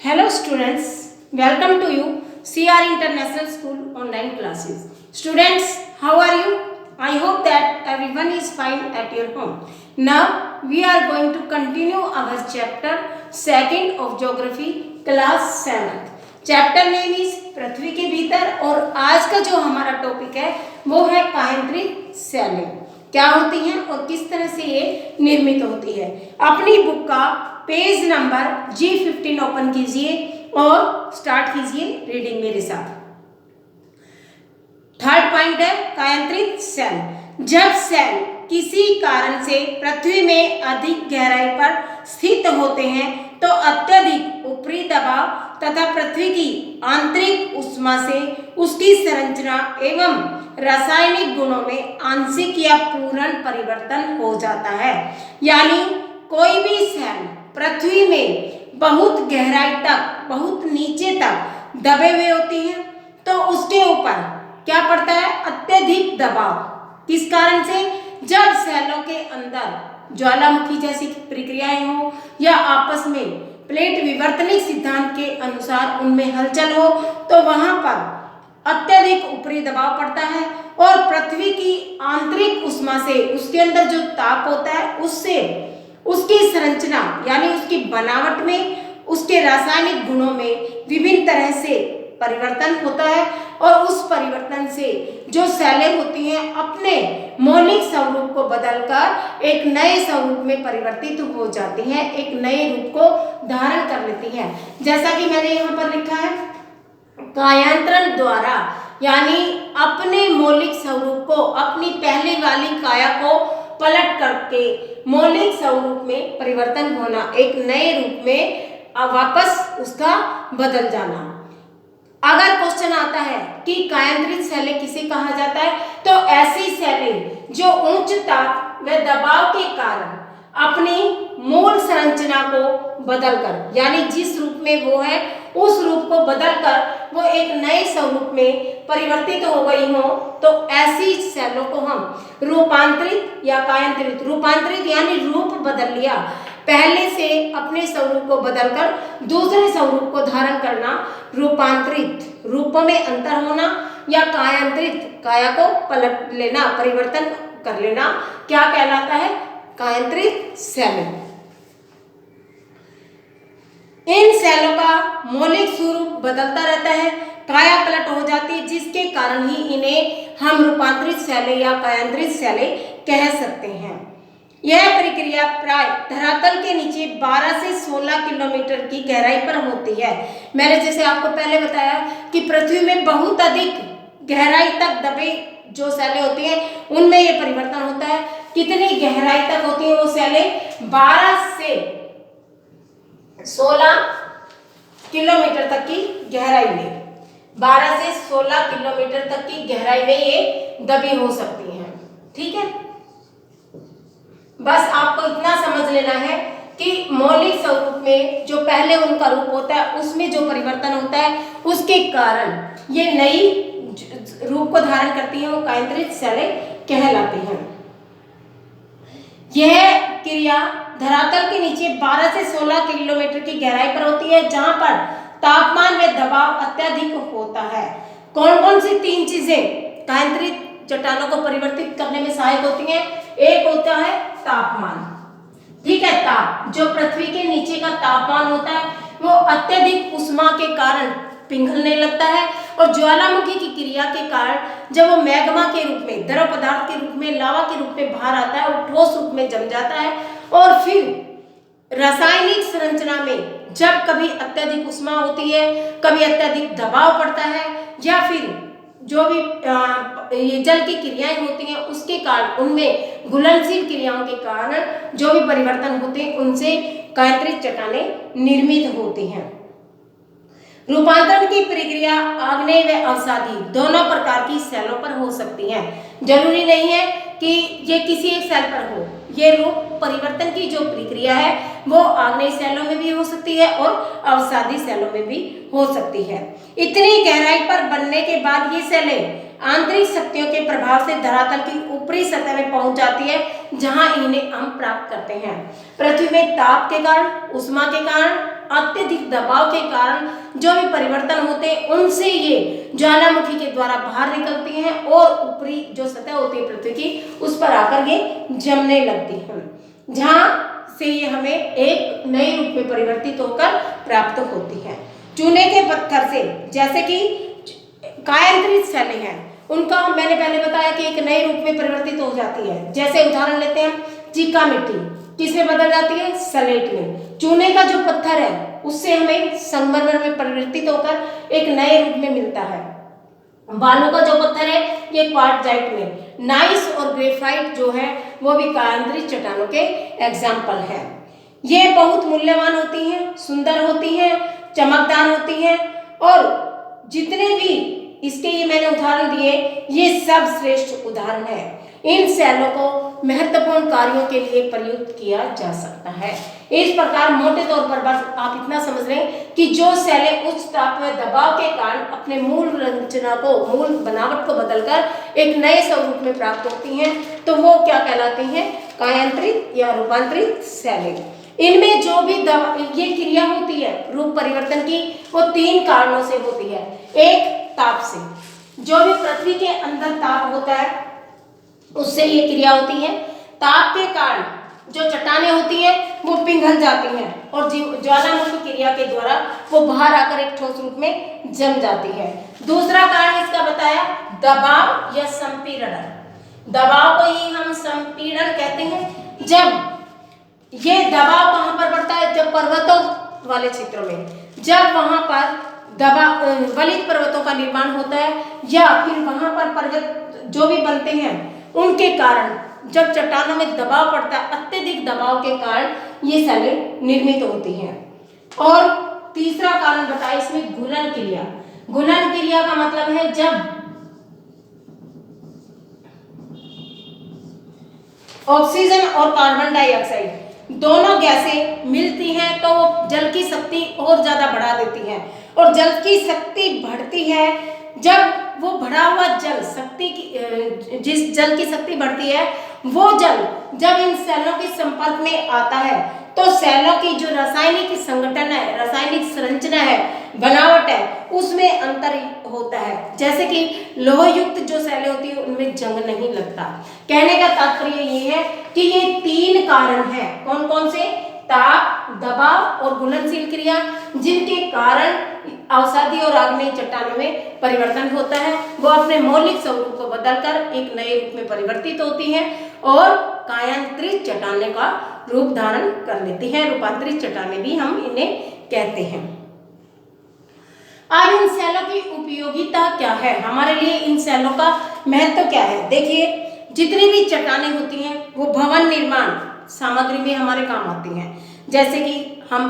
Hello students, welcome to you CR International School online classes. Students, how are you? I hope that everyone is fine at your home. Now we are going to continue our chapter 2nd of Geography class 7th. Chapter name is पृथ्वी के भीतर और आज का जो हमारा topic है वो है कायांतरित सैलें क्या होती हैं और किस तरह से ये निर्मित होती है। अपनी बुक का पेज नंबर G15 ओपन कीजिए और स्टार्ट कीजिए रीडिंग मेरे साथ। थर्ड पॉइंट है कायांतरित सेल। जब सेल किसी कारण से पृथ्वी में अधिक गहराई पर स्थित होते हैं तो अत्यधिक ऊपरी दबाव तथा पृथ्वी की आंतरिक ऊष्मा से उसकी संरचना एवं रासायनिक गुणों में आंशिक या पूर्ण परिवर्तन हो जाता है। यानी कोई भी सेल पृथ्वी में बहुत गहराई तक, बहुत नीचे तक दबे हुए होती हैं तो उसके ऊपर क्या पड़ता है? अत्यधिक दबाव। किस कारण से? जब सेलों के अंदर ज्वालामुखी जैसी प्रक्रियाएं हो या आपस में प्लेट विवर्तनिक सिद्धांत के अनुसार उनमें हलचल हो तो वहां पर अत्यधिक ऊपरी दबाव पड़ता है और पृथ्वी की आंतरिक ऊष्मा से उसके अंदर जो ताप होता है उससे उसकी संरचना यानी उसकी बनावट में, उसके रासायनिक गुणों में विभिन्न तरह से परिवर्तन होता है और उस परिवर्तन से जो सेलें होती हैं अपने मौलिक स्वरूप को बदलकर एक नए स्वरूप में परिवर्तित हो जाती हैं, एक नए रूप को धारण कर लेती हैं। जैसा कि मैंने यहाँ पर लिखा है, कायांतरण द्वारा यानी अपने मौलिक स्वरूप को, अपनी पहले वाली काया को पलट करके मौलिक स्वरूप में परिवर्तन होना, एक नए रूप में वापस उसका बदल जाना। अगर क्वेश्चन आता है कि कायांतरित सेलें किसे कहा जाता है तो ऐसी सेलें जो उच्च ताप व दबाव के कारण अपनी मूल संरचना को बदलकर यानी जिस रूप में वो है उस रूप को बदलकर वो एक नए स्वरूप में परिवर्तित हो गई हो तो ऐसी सेलों को हम रूपांतरित या कायांतरित, रूपांतरित यानी रूप बदल लिया, पहले से अपने स्वरूप को बदलकर दूसरे स्वरूप को धारण करना रूपांतरित, रूपों में अंतर होना, या कायांतरित, काया को पलट लेना, परिवर्तन कर लेना, क्या कहलाता है? कायांतरित सेलें। इन सेलों का मौलिक स्वरूप बदलता रहता है, काया पलट हो जाती है, जिसके कारण ही इन्हें हम रूपांतरित सेलें या कायांतरित सेलें कह सकते हैं। यह प्रक्रिया प्राय धरातल के नीचे 12 से 16 किलोमीटर की गहराई पर होती है। मैंने जैसे आपको पहले बताया कि पृथ्वी में बहुत अधिक गहराई तक दबे जो सेलें होती हैं उनमें यह परिवर्तन होता है। कितनी गहराई तक होती है वो सेलें? 12 से 16 किलोमीटर तक की गहराई में, 12 से 16 किलोमीटर तक की गहराई में ये दबी हो सकती हैं। ठीक है, बस आपको इतना समझ लेना है कि मौलिक स्वरूप में जो पहले उनका रूप होता है उसमें जो परिवर्तन होता है उसके कारण ये नई रूप को धारण करती हैं, वो कायांतरित सेलें कहलाते हैं। यह क्रिया धरातल के नीचे 12 से 16 किलोमीटर की गहराई पर होती है जहां पर तापमान व दबाव अत्यधिक होता है। कौन कौन सी तीन चीजें कायांतरित चट्टानों को परिवर्तित करने में सहायक होती हैं? एक होता है तापमान, ठीक है, ताप, जो पृथ्वी के नीचे का तापमान होता है वो अत्यधिक ऊष्मा के कारण पिघलने लगता है और ज्वालामुखी की क्रिया के कारण जब वो मैग्मा के रूप में, द्रव पदार्थ के रूप में, लावा के रूप में बाहर आता है और ठोस रूप में जम जाता है और फिर रासायनिक संरचना में जब कभी अत्यधिक ऊष्मा होती है, कभी अत्यधिक दबाव पड़ता है या फिर जो भी ये जल की क्रियाएं होती हैं उसके कारण, उनमें घुलनशील क्रियाओं के कारण जो भी परिवर्तन होते हैं उनसे कायांतरित चट्टानें निर्मित होती हैं। रूपांतरण की प्रक्रिया आग्नेय व अवसादी दोनों प्रकार की सेलों पर हो सकती है। जरूरी नहीं है कि ये किसी एक सेल पर हो, ये रूप परिवर्तन की जो प्रक्रिया है वो आग्नेय सेलों में भी हो सकती है और अवसादी सेलों में भी हो सकती है। इतनी गहराई पर बनने के बाद ये सेलें आंतरिक शक्तियों के प्रभाव से धरातल की ऊपरी सतह में पहुंच जाती है जहां इन्हें हम प्राप्त करते हैं। पृथ्वी में ताप के कारण, ऊष्मा के कारण अत्यधिक दबाव के कारण जो भी परिवर्तन होते हैं उनसे ये ज्वालामुखी के द्वारा बाहर निकलती हैं और ऊपरी जो सतह होती है पृथ्वी की उस पर आकर ये जमने लगती हैं, जहां से ये हमें एक नए रूप में परिवर्तित होकर प्राप्त होती है। चूने के पत्थर से, जैसे कि कायांतरित शैलें हैं, उनका मैंने पहले बताया कि एक नए रूप में परिवर्तित हो जाती है। जैसे उदाहरण लेते हैं हम, चीका मिट्टी किसमें बदल जाती है? सलेट में। चूने का जो पत्थर है उससे हमें संगमरमर में परिवर्तित होकर एक नए रूप में मिलता है। बालू का जो पत्थर है ये क्वार्टजाइट में। नाइस और ग्रेफाइट जो है वो भी कायांतरित चट्टानों के एग्जाम्पल है। ये बहुत मूल्यवान होती हैं, सुंदर होती हैं, चमकदार होती हैं और जितने भी इसके ये मैंने उदाहरण दिए ये सब श्रेष्ठ उदाहरण है। इन शैलों को महत्वपूर्ण कार्यों के लिए प्रयुक्त किया जा सकता है। इस प्रकार मोटे तौर पर बस आप इतना समझ लें कि जो शैलें उच्च ताप में दबाव के कारण अपने मूल रचना को, मूल बनावट को बदलकर एक नए स्वरूप में प्राप्त होती हैं, तो वो क्या कहलाती हैं? कायांतरित या रूपांतरित शैलें। इनमें जो भी ये क्रिया होती है रूप परिवर्तन की, वो 3 कारणों से होती है। एक, ताप से, जो भी पृथ्वी के अंदर ताप होता है उससे ये क्रिया होती है। ताप के कारण जो चट्टानें होती हैं वो पिघल जाती हैं और ज्वालामुखी क्रिया के द्वारा वो बाहर आकर एक ठोस रूप में जम जाती है। दूसरा कारण इसका बताया, दबाव या संपीड़न। दबाव को ही हम संपीड़न कहते हैं। जब ये दबाव कहाँ पर बढ़ता है? जब पर्वतों वाले क्षेत्रों में, जब वहां पर वलित पर्वतों का निर्माण होता है या फिर वहां पर पर्वत जो भी बनते हैं उनके कारण जब चट्टानों में दबाव पड़ता है, अत्यधिक दबाव के कारण ये शैलें निर्मित होती हैं। और तीसरा कारण बताया इसमें घुलन क्रिया। घुलन क्रिया का मतलब है जब ऑक्सीजन और कार्बन डाइऑक्साइड दोनों गैसें मिलती हैं तो वो जल की शक्ति और ज्यादा बढ़ा देती हैं, और जल की शक्ति बढ़ती है। जब वो बढ़ा हुआ जल शक्ति की, जिस जल की शक्ति बढ़ती है वो जल जब इन सेलों के संपर्क में आता है तो सेलों की जो रासायनिक संगठन है, रासायनिक संरचना है, बनावट है, उसमें अंतर होता है। जैसे कि लोह युक्त जो सेलें होती है उनमें जंग नहीं लगता। कहने का तात्पर्य ये है कि ये 3 कारण हैं। कौन कौन से? ताप, दबाव और घुलनशील क्रिया, जिनके कारण अवसादी और आग्नेय चट्टानों में परिवर्तन होता है। वो अपने मौलिक स्वरूप को बदलकर एक नए रूप में परिवर्तित होती हैं और कायांतरित चट्टानें का रूप धारण कर लेती हैं। रूपांतरित चट्टानें भी हम इन्हें कहते हैं। अब इन शैलों की उपयोगिता क्या है, हमारे लिए इन शैलों का महत्व क्या है? देखिए, जितनी भी चट्टानें होती हैं वो भवन निर्माण सामग्री में हमारे काम आती हैं। जैसे कि हम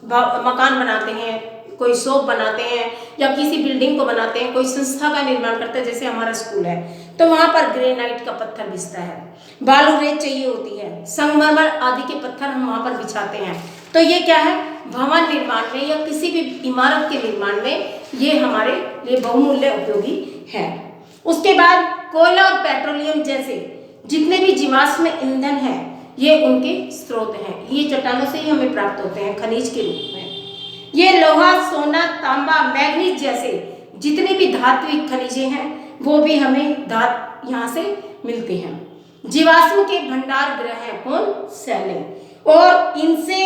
मकान बनाते हैं, कोई शॉप बनाते हैं या किसी बिल्डिंग को बनाते हैं, कोई संस्था का निर्माण करते हैं, जैसे हमारा स्कूल है तो वहां पर ग्रेनाइट का पत्थर बिछता है, बालू रेत चाहिए होती है, संगमरमर आदि के पत्थर हम वहां पर बिछाते हैं। तो ये क्या है? भवन निर्माण में या किसी भी इमारत के निर्माण में ये हमारे लिए बहुमूल्य उपयोगी है। उसके बाद कोयला और पेट्रोलियम जैसे जितने भी जीवाश्म ईंधन है ये उनके स्रोत हैं। ये चट्टानों से ही हमें प्राप्त होते हैं खनिज के रूप में। ये लोहा, सोना, तांबा, मैग्नीज जैसे जितने भी धात्विक खनिजें हैं वो भी हमें यहाँ से मिलते हैं। जीवाश्म के भंडार गृह हैं कौन? शैलें। और इनसे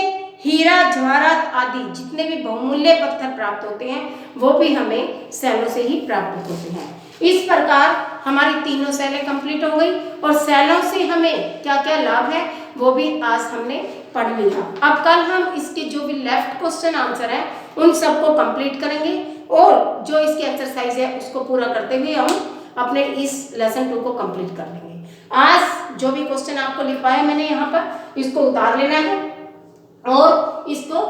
हीरा, जवाहरात आदि जितने भी बहुमूल्य पत्थर प्राप्त होते हैं वो भी हमें शैलों से ही प्राप्त होते हैं। इस प्रकार हमारी तीनों शैलें कंप्लीट हो गई और शैलों से हमें क्या क्या लाभ है वो भी आज हमने पढ़ लिया। अब कल हम इसके जो भी लेफ्ट क्वेश्चन आंसर है उन सबको कंप्लीट करेंगे और जो इसकी एक्सरसाइज है उसको पूरा करते हुए हम अपने इस लेसन 2 को कंप्लीट कर लेंगे। आज जो भी क्वेश्चन आपको लिखवाया मैंने यहाँ पर, इसको उतार लेना है और इसको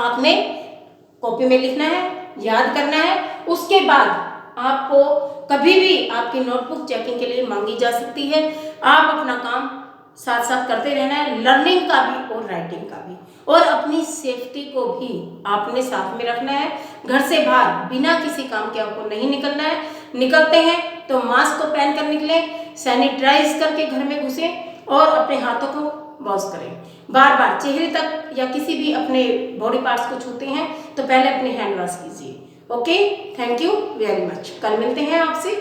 आपने कॉपी में लिखना है, याद करना है। उसके बाद आपको कभी भी आपकी नोटबुक चेकिंग के लिए मांगी जा सकती है। आप अपना काम साथ साथ करते रहना है, लर्निंग का भी और राइटिंग का भी, और अपनी सेफ्टी को भी आपने साथ में रखना है। घर से बाहर बिना किसी काम के आपको नहीं निकलना है। निकलते हैं तो मास्क को पहन कर निकलें, सैनिटाइज करके घर में घुसें और अपने हाथों को वॉश करें। बार बार चेहरे तक या किसी भी अपने बॉडी पार्ट्स को छूते हैं तो पहले अपने हैंड वॉश कीजिए। Okay, thank you very much. कल मिलते हैं आपसे।